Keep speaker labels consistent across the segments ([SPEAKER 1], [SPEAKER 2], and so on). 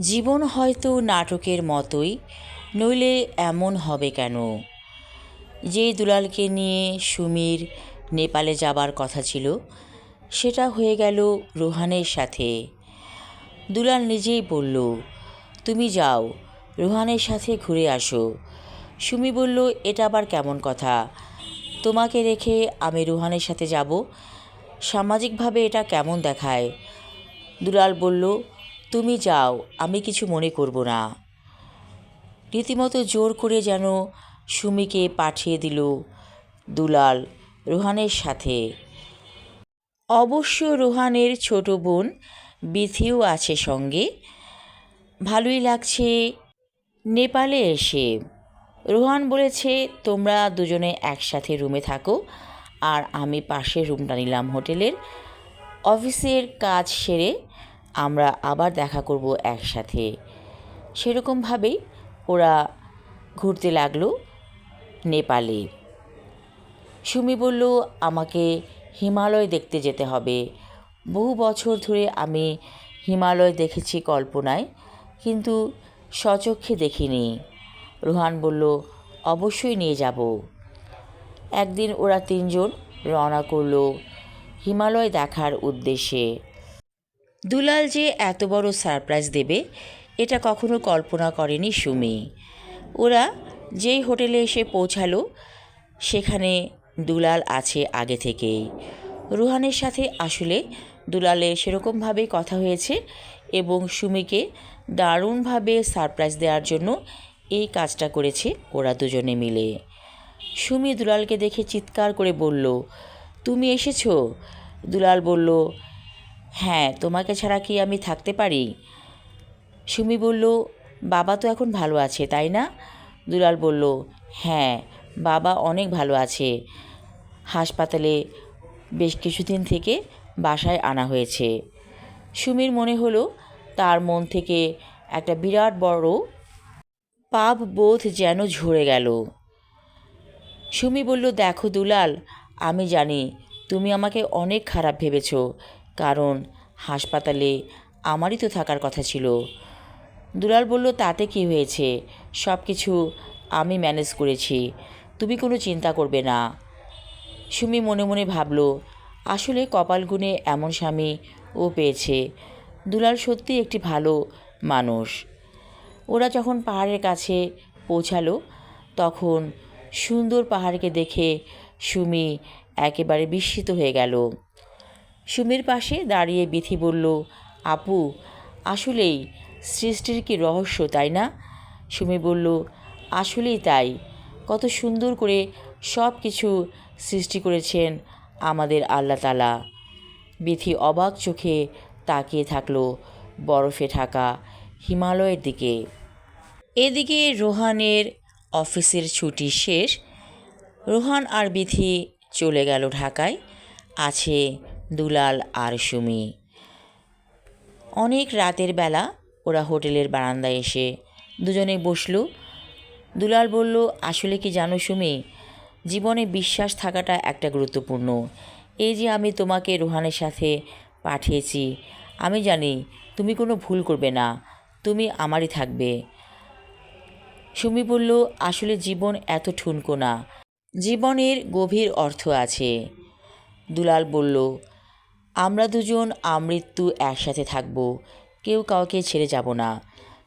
[SPEAKER 1] জীবন হয়তো নাটকের মতোই, নইলে এমন হবে কেন? যে দুলালকে নিয়ে সুমির নেপালে যাবার কথা ছিল, সেটা হয়ে গেল রোহানের সাথে। দুলাল নিজেই বলল, তুমি যাও, রোহানের সাথে ঘুরে আসো। সুমি বলল, এটা আবার কেমন কথা? তোমাকে রেখে আমি রোহানের সাথে যাব? সামাজিকভাবে এটা কেমন দেখায়? দুলাল বলল, তুমি যাও, আমি কিছু মনে করব না। রীতিমতো জোর করে যেন সুমিকে পাঠিয়ে দিল দুলাল রোহানের সাথে। অবশ্য রোহানের ছোট বোন বিথিও আছে সঙ্গে। ভালোই লাগছে নেপালে এসে। রোহান বলেছে, তোমরা দুজনে একসাথে রুমে থাকো, আর আমি পাশের রুমটা নিলাম হোটেলের। অফিসের কাজ সেরে আমরা আবার দেখা করব একসাথে। সেরকমভাবেই ওরা ঘুরতে লাগলো নেপালে। সুমি বলল, আমাকে হিমালয় দেখতে যেতে হবে। বহু বছর ধরে আমি হিমালয় দেখেছি কল্পনায়, কিন্তু স্বচক্ষে দেখিনি। রোহান বলল, অবশ্যই নিয়ে যাব। একদিন ওরা তিনজন রওনা করল হিমালয় দেখার উদ্দেশ্যে। দুলাল যে এত বড় সারপ্রাইজ দেবে, এটা কখনো কল্পনা করেনি সুমি। ওরা যেই হোটেলে এসে পৌঁছালো, সেখানে দুলাল আছে আগে থেকেই। রোহানের সাথে আসলে দুলালের সেরকমভাবেই কথা হয়েছে, এবং সুমিকে দারুণভাবে সারপ্রাইজ দেওয়ার জন্য এই কাজটা করেছে ওরা দুজনে মিলে। সুমি দুলালকে দেখে চিৎকার করে বলল, তুমি এসেছো? দুলাল বলল, হ্যাঁ, তোমাকে ছাড়া কি আমি থাকতে পারি? সুমি বলল, বাবা তো এখন ভালো আছে, তাই না? দুলাল বলল, হ্যাঁ, বাবা অনেক ভালো আছে। হাসপাতালে বেশ কিছুদিন থেকে বাসায় আনা হয়েছে। সুমির মনে হলো তার মন থেকে একটা বিরাট বড় পাপ বোধ যেন ঝরে গেল। সুমি বলল, দেখো দুলাল, আমি জানি তুমি আমাকে অনেক খারাপ ভেবেছ, কারণ হাসপাতালে আমারই তো থাকার কথা ছিল। দুলাল বলল, তাতে কি হয়েছে? সব কিছু আমি ম্যানেজ করেছি, তুমি কোনো চিন্তা করবে না। সুমি মনে মনে ভাবল, আসলে কপাল গুণে এমন স্বামী ও পেয়েছে। দুলাল সত্যি একটি ভালো মানুষ। ওরা যখন পাহাড়ের কাছে পৌঁছালো, তখন সুন্দর পাহাড়কে দেখে সুমি একেবারে বিস্মিত হয়ে গেল। সুমির পাশে দাঁড়িয়ে বিথি বলল, আপু, আসলেই সৃষ্টির কি রহস্য, তাই না? সুমি বলল, আসলেই তাই। কত সুন্দর করে সব কিছু সৃষ্টি করেছেন আমাদের আল্লাহ তাআলা। বিথি অবাক চোখে তাকিয়ে থাকলো বরফে ঢাকা হিমালয়ের দিকে। এদিকে রোহানের অফিসের ছুটি শেষ। রোহান আর বিথি চলে গেল ঢাকায়। আছে দুলাল আর সুমি। অনেক রাতের বেলা ওরা হোটেলের বারান্দায় এসে দুজনে বসল। দুলাল বলল, আসলে কি জানো সুমি, জীবনে বিশ্বাস থাকাটা একটা গুরুত্বপূর্ণ। এই যে আমি তোমাকে রোহানের সাথে পাঠিয়েছি, আমি জানি তুমি কোনো ভুল করবে না, তুমি আমারই থাকবে। সুমি বলল, আসলে জীবন এত ঠুনকো না, জীবনের গভীর অর্থ আছে। দুলাল বলল, আমরা দুজন আমৃত্যু একসাথে থাকব, কেউ কাউকে ছেড়ে যাব না।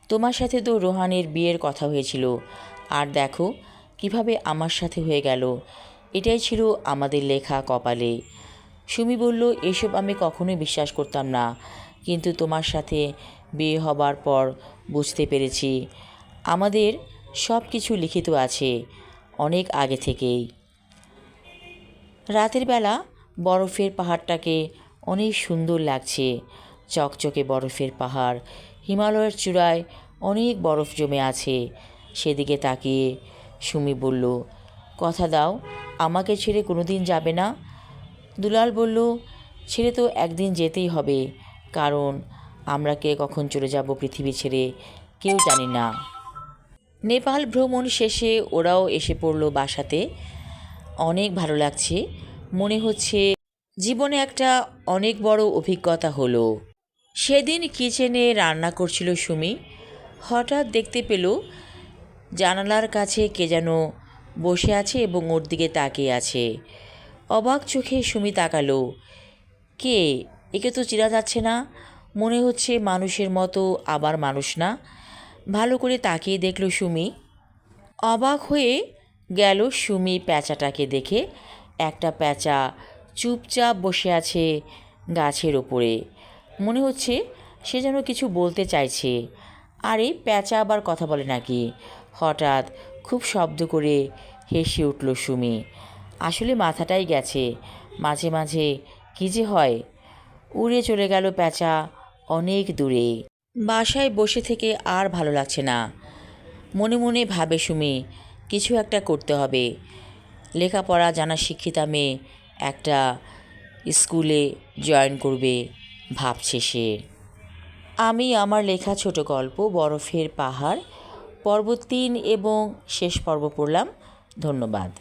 [SPEAKER 1] তোমার সাথে তো রোহানের বিয়ের কথা হয়েছিল, আর দেখো কিভাবে আমার সাথে হয়ে গেল। এটাই ছিল আমাদের লেখা কপালে। সুমি বলল, এসব আমি কখনোই বিশ্বাস করতাম না, কিন্তু তোমার সাথে বিয়ে হবার পর বুঝতে পেরেছি আমাদের সব কিছু লিখিত আছে অনেক আগে থেকেই। রাতের বেলা বরফের পাহাড়টাকে অনেক সুন্দর লাগছে। চকচকে বরফের পাহাড়, হিমালয়ের চূড়ায় অনেক বরফ জমে আছে। সেদিকে তাকিয়ে সুমি বলল, কথা দাও, আমাকে ছেড়ে কোনো দিন যাবে না? দুলাল বলল, ছেড়ে তো একদিন যেতেই হবে, কারণ আমরা কে কখন চলে যাব পৃথিবী ছেড়ে কেউ জানি না। নেপাল ভ্রমণ শেষে ওরাও এসে পড়ল বাসাতে। অনেক ভালো লাগছে, মনে হচ্ছে জীবনে একটা অনেক বড় অভিজ্ঞতা হলো। সেদিন কিচেনে রান্না করছিল সুমি। হঠাৎ দেখতে পেল জানালার কাছে কে যেন বসে আছে এবং ওর দিকে তাকিয়ে আছে। অবাক চোখে সুমি তাকালো। কে? একে তো চেনা যাচ্ছে না, মনে হচ্ছে মানুষের মতো আবার মানুষ না। ভালো করে তাকিয়ে দেখল সুমি। অবাক হয়ে গেল সুমি প্যাঁচাটাকে দেখে। একটা প্যাঁচা চুপচাপ বসে আছে গাছের ওপরে। মনে হচ্ছে সে যেন কিছু বলতে চাইছে। আরে প্যাঁচা আবার কথা বলে নাকি? হঠাৎ খুব শব্দ করে হেসে উঠল সুমি। আসলে মাথাটাই গেছে। মাঝে মাঝে কী যে হয়। উড়ে চলে গেল প্যাঁচা অনেক দূরে। বাসায় বসে থেকে আর ভালো লাগছে না। মনে মনে ভাবে সুমি, কিছু একটা করতে হবে। লেখাপড়া জানা শিক্ষিতা মেয়ে, একটা স্কুলে জয়েন করবে ভাবছে সে। আমি আমার লেখা ছোট গল্প বরফের পাহাড় পর্ব 3 এবং শেষ পর্ব পড়লাম। ধন্যবাদ।